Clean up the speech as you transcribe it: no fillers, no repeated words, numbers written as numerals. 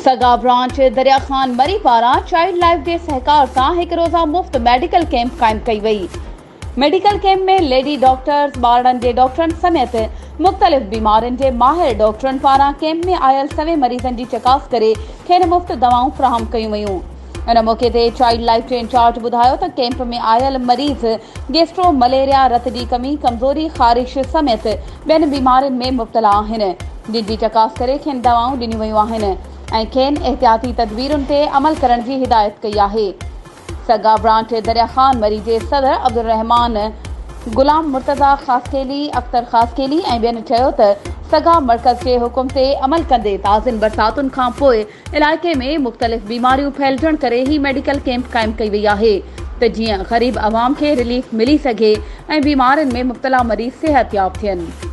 सगा ब्रांच दरिया खान मरी पारा चाइल्ड लाइफ जे सहकार से एक रोज़ा मुफ्त मेडिकल कैंप कायम कई वई। मेडिकल कैंप में लेडी डॉक्टर्स, ॿारनि जे डॉक्टरनि समेत मुख़्तलिफ़ बीमारियुनि जे माहिर डॉक्टरनि पारां कैंप में आयल सवे मरीज़नि जी चकास करे खेनि मुफ़्त दवाऊं फ़राहम कयूं वयूं। इन मौके ते चाइल्ड लाइफ जे इंचार्ज ॿुधायो त कैंप में आयल मरीज़ गैस्ट्रो, मलेरिया, रत जी कमी, कमज़ोरी, ख़ारिश समेत ॿियनि बीमारियुनि में मुब्तला आहिनि, जिन जी चकास करे खेनि दवाऊं ॾिनियूं वयूं आहिनि ऐं खेनि एहतियाती तदबीरुनि ते अमल करण जी हिदायत कई आहे। सगा ब्रांच दरिया खान मरी जे सदर अब्दुल रहमान, गुलाम मुर्तज़ा ख़ासकेली, अख्तर ख़ासकेली ऐं ॿियनि चयो त सगा मर्कज़ जे हुकुम ते अमल कंदे ताज़िन बरसातुनि खां पोइ इलाइक़े में मुख़्तलिफ़ बीमारियूं फैलिजण करे ही मेडिकल कैंप क़ाइमु कई वई आहे त जीअं ग़रीब अवाम खे रिलीफ मिली सघे ऐं बीमारियुनि में मुब्तला मरीज़ सेहतयाब थियनि।